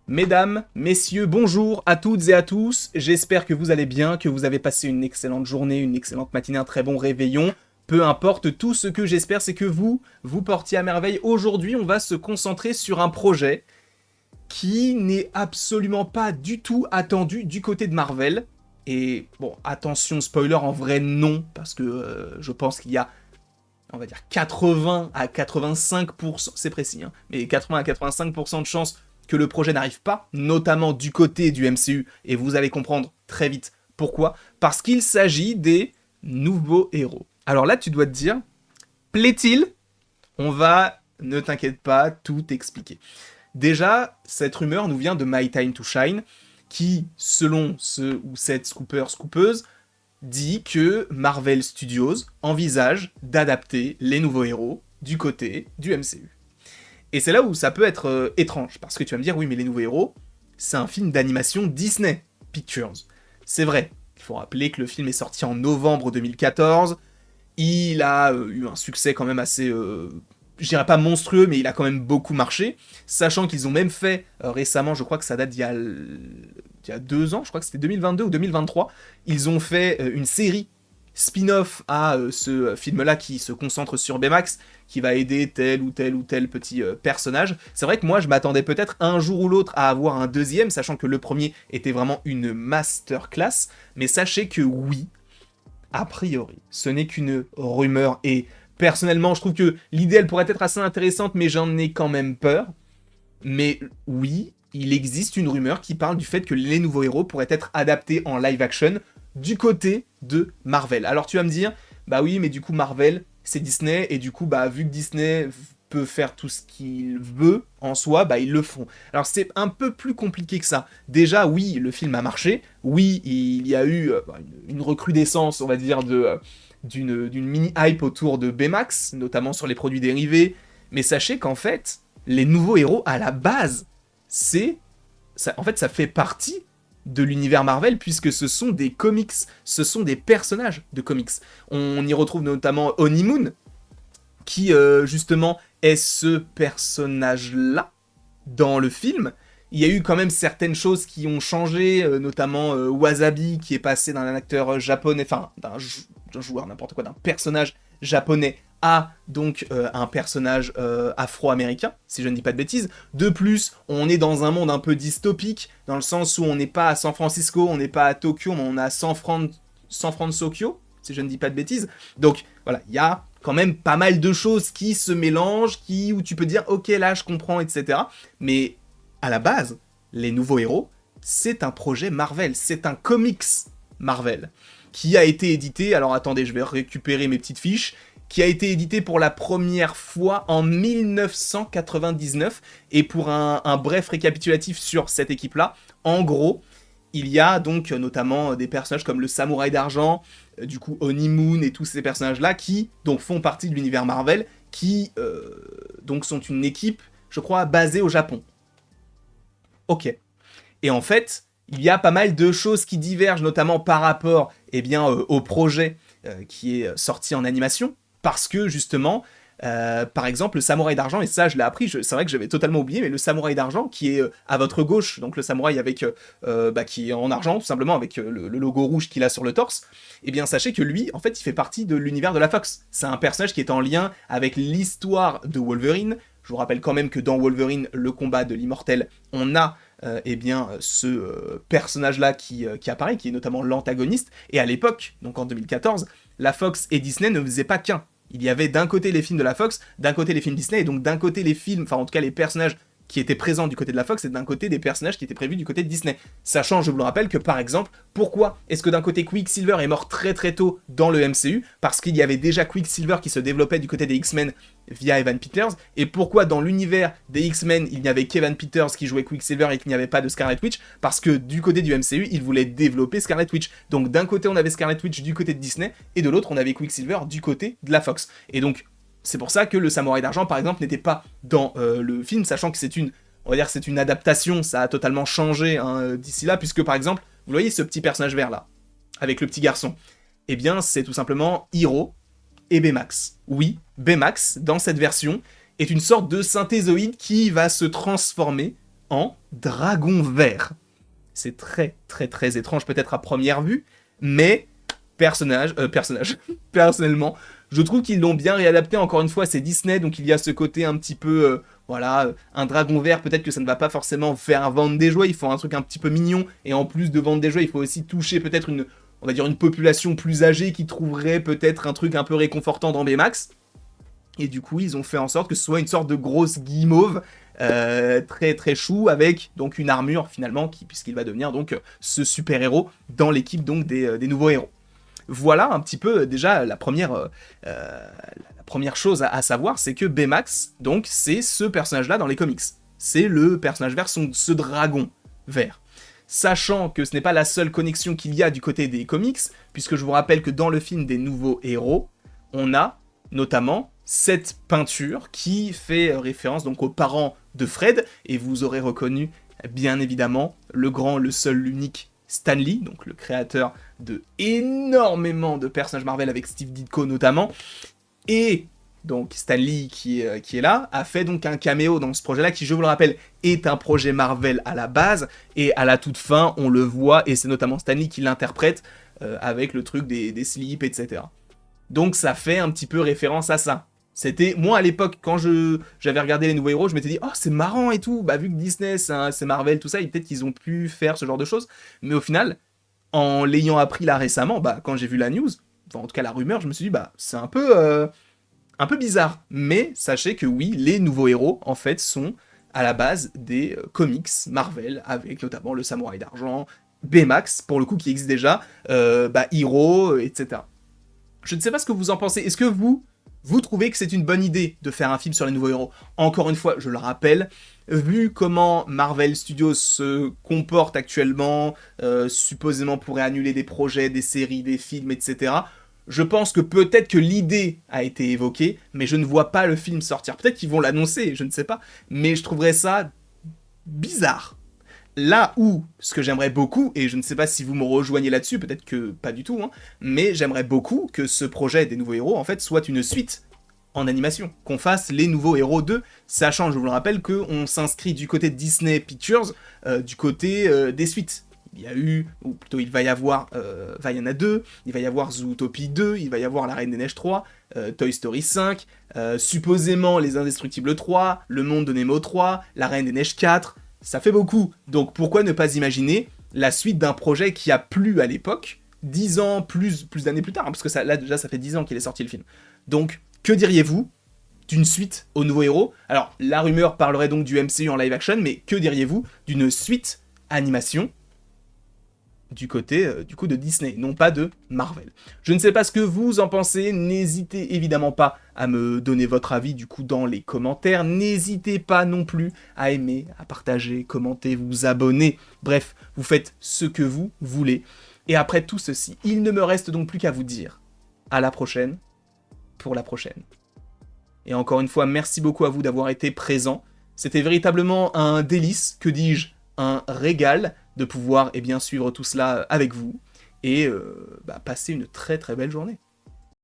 Mesdames, messieurs, bonjour à toutes et à tous. J'espère que vous allez bien, que vous avez passé une excellente journée, une excellente matinée, un très bon réveillon. Peu importe, tout ce que j'espère, c'est que vous portiez à merveille. Aujourd'hui, on va se concentrer sur un projet qui n'est absolument pas du tout attendu du côté de Marvel. Et bon, attention, spoiler, en vrai non, parce que je pense qu'il y a, on va dire 80 à 85%, c'est précis, hein, mais 80 à 85% de chances que le projet n'arrive pas, notamment du côté du MCU, et vous allez comprendre très vite pourquoi, parce qu'il s'agit des nouveaux héros. Alors là, tu dois te dire, plaît-il? On va, ne t'inquiète pas, tout expliquer. Déjà, cette rumeur nous vient de My Time to Shine, qui, selon ce ou cette scoopeuse, dit que Marvel Studios envisage d'adapter les nouveaux héros du côté du MCU. Et c'est là où ça peut être étrange, parce que tu vas me dire, oui, mais les nouveaux héros, c'est un film d'animation Disney Pictures. C'est vrai, il faut rappeler que le film est sorti en novembre 2014, il a eu un succès quand même assez, je dirais pas monstrueux, mais il a quand même beaucoup marché, sachant qu'ils ont même fait récemment, je crois que ça date d'il y a 2 ans, je crois que c'était 2022 ou 2023, ils ont fait une série spin-off à ce film-là qui se concentre sur Baymax, qui va aider tel ou tel petit personnage. C'est vrai que moi, je m'attendais peut-être un jour ou l'autre à avoir un deuxième, sachant que le premier était vraiment une masterclass, mais sachez que oui, a priori, ce n'est qu'une rumeur, et personnellement, je trouve que l'idée, elle pourrait être assez intéressante, mais j'en ai quand même peur. Mais oui, il existe une rumeur qui parle du fait que les nouveaux héros pourraient être adaptés en live action du côté de Marvel. Alors tu vas me dire, bah oui, mais du coup Marvel, c'est Disney, et du coup, bah vu que Disney peut faire tout ce qu'il veut en soi, bah ils le font. Alors c'est un peu plus compliqué que ça. Déjà, oui, le film a marché, oui, il y a eu une recrudescence, on va dire, d'une mini-hype autour de Baymax, notamment sur les produits dérivés, mais sachez qu'en fait, les nouveaux héros, à la base, en fait, ça fait partie de l'univers Marvel, puisque ce sont des comics, ce sont des personnages de comics. On y retrouve notamment Honeymoon, qui justement est ce personnage-là dans le film. Il y a eu quand même certaines choses qui ont changé, notamment Wasabi, qui est passé d'un acteur japonais, enfin d'un joueur, n'importe quoi, d'un personnage japonais à donc un personnage afro-américain, si je ne dis pas de bêtises. De plus, on est dans un monde un peu dystopique, dans le sens où on n'est pas à San Francisco, on n'est pas à Tokyo, mais on est à San Francisco, si je ne dis pas de bêtises. Donc voilà, il y a quand même pas mal de choses qui se mélangent, où tu peux dire, ok, là je comprends, etc. Mais à la base, les nouveaux héros, c'est un projet Marvel, c'est un comics Marvel, qui a été édité, alors attendez, je vais récupérer mes petites fiches, qui a été édité pour la première fois en 1999, et pour un bref récapitulatif sur cette équipe-là, en gros, il y a donc notamment des personnages comme le Samouraï d'Argent, du coup Honeymoon et tous ces personnages-là qui donc font partie de l'univers Marvel, qui donc sont une équipe, je crois, basée au Japon. Ok. Et en fait, il y a pas mal de choses qui divergent, notamment par rapport au projet qui est sorti en animation, parce que justement, par exemple, le Samouraï d'Argent, et ça je l'ai appris, c'est vrai que j'avais totalement oublié, mais le Samouraï d'Argent qui est à votre gauche, donc le samouraï avec, qui est en argent, tout simplement, avec le logo rouge qu'il a sur le torse, eh bien sachez que lui, en fait, il fait partie de l'univers de la Fox. C'est un personnage qui est en lien avec l'histoire de Wolverine. Je vous rappelle quand même que dans Wolverine, le combat de l'immortel, on a ce personnage-là qui apparaît, qui est notamment l'antagoniste, et à l'époque, donc en 2014, la Fox et Disney ne faisaient pas qu'un. Il y avait d'un côté les films de la Fox, d'un côté les films Disney, et donc d'un côté les films, enfin en tout cas les personnages qui étaient présents du côté de la Fox, et d'un côté des personnages qui étaient prévus du côté de Disney. Sachant, je vous le rappelle, que par exemple, pourquoi est-ce que d'un côté Quicksilver est mort très très tôt dans le MCU? Parce qu'il y avait déjà Quicksilver qui se développait du côté des X-Men via Evan Peters, et pourquoi dans l'univers des X-Men il n'y avait qu'Evan Peters qui jouait Quicksilver et qu'il n'y avait pas de Scarlet Witch? Parce que du côté du MCU, ils voulaient développer Scarlet Witch. Donc d'un côté on avait Scarlet Witch du côté de Disney, et de l'autre on avait Quicksilver du côté de la Fox. Et donc c'est pour ça que le Samouraï d'Argent, par exemple, n'était pas dans le film, sachant que on va dire, c'est une adaptation, ça a totalement changé d'ici là, puisque par exemple, vous voyez ce petit personnage vert là, avec le petit garçon, eh bien c'est tout simplement Hiro et Baymax. Oui, Baymax, dans cette version, est une sorte de synthézoïde qui va se transformer en dragon vert. C'est très très très étrange peut-être à première vue, mais personnellement, je trouve qu'ils l'ont bien réadapté. Encore une fois, c'est Disney, donc il y a ce côté un petit peu, un dragon vert, peut-être que ça ne va pas forcément faire vendre des jouets, il faut un truc un petit peu mignon, et en plus de vendre des jouets, il faut aussi toucher peut-être on va dire une population plus âgée qui trouverait peut-être un truc un peu réconfortant dans Baymax. Et du coup, ils ont fait en sorte que ce soit une sorte de grosse guimauve très très chou avec donc une armure finalement puisqu'il va devenir donc ce super héros dans l'équipe donc des nouveaux héros. Voilà un petit peu déjà la première chose à savoir, c'est que Baymax donc c'est ce personnage là dans les comics. C'est le personnage vert, ce dragon vert. Sachant que ce n'est pas la seule connexion qu'il y a du côté des comics, puisque je vous rappelle que dans le film des nouveaux héros, on a notamment cette peinture qui fait référence donc aux parents de Fred, et vous aurez reconnu bien évidemment le grand, le seul, l'unique Stan Lee, donc le créateur de énormément de personnages Marvel avec Steve Ditko notamment, et donc Stan Lee qui est là, a fait donc un caméo dans ce projet-là qui, je vous le rappelle, est un projet Marvel à la base, et à la toute fin, on le voit, et c'est notamment Stan Lee qui l'interprète avec le truc des slips, etc. Donc ça fait un petit peu référence à ça. C'était, moi à l'époque, quand j'avais regardé les nouveaux héros, je m'étais dit, oh c'est marrant et tout, bah vu que Disney c'est Marvel, tout ça, et peut-être qu'ils ont pu faire ce genre de choses, mais au final, en l'ayant appris là récemment, bah quand j'ai vu la news, enfin, en tout cas la rumeur, je me suis dit, bah c'est un peu bizarre, mais sachez que oui, les nouveaux héros, en fait, sont à la base des comics Marvel, avec notamment le Samouraï d'Argent, Baymax, pour le coup qui existe déjà, Hero, etc. Je ne sais pas ce que vous en pensez, est-ce que vous trouvez que c'est une bonne idée de faire un film sur les nouveaux héros? Encore une fois, je le rappelle, vu comment Marvel Studios se comporte actuellement, supposément pourrait annuler des projets, des séries, des films, etc., je pense que peut-être que l'idée a été évoquée, mais je ne vois pas le film sortir. Peut-être qu'ils vont l'annoncer, je ne sais pas, mais je trouverais ça bizarre. Là où, ce que j'aimerais beaucoup, et je ne sais pas si vous me rejoignez là-dessus, peut-être que pas du tout, hein, mais j'aimerais beaucoup que ce projet des nouveaux héros, en fait, soit une suite en animation, qu'on fasse les nouveaux héros 2, sachant, je vous le rappelle, qu'on s'inscrit du côté de Disney Pictures, du côté des suites. Il y a eu, ou plutôt il va y avoir Vaiana 2, il va y avoir Zootopie 2, il va y avoir La Reine des Neiges 3, Toy Story 5, supposément Les Indestructibles 3, Le Monde de Nemo 3, La Reine des Neiges 4, ça fait beaucoup. Donc pourquoi ne pas imaginer la suite d'un projet qui a plu à l'époque, 10 ans, plus d'années plus tard, hein, parce que ça, là déjà ça fait 10 ans qu'il est sorti le film. Donc que diriez-vous d'une suite aux nouveaux héros? Alors la rumeur parlerait donc du MCU en live action, mais que diriez-vous d'une suite animation du côté du coup de Disney, non pas de Marvel. Je ne sais pas ce que vous en pensez, n'hésitez évidemment pas à me donner votre avis du coup dans les commentaires, n'hésitez pas non plus à aimer, à partager, commenter, vous abonner, bref, vous faites ce que vous voulez. Et après tout ceci, il ne me reste donc plus qu'à vous dire à la prochaine pour la prochaine. Et encore une fois, merci beaucoup à vous d'avoir été présents. C'était véritablement un délice, que dis-je, un régal de pouvoir suivre tout cela avec vous et passer une très très belle journée.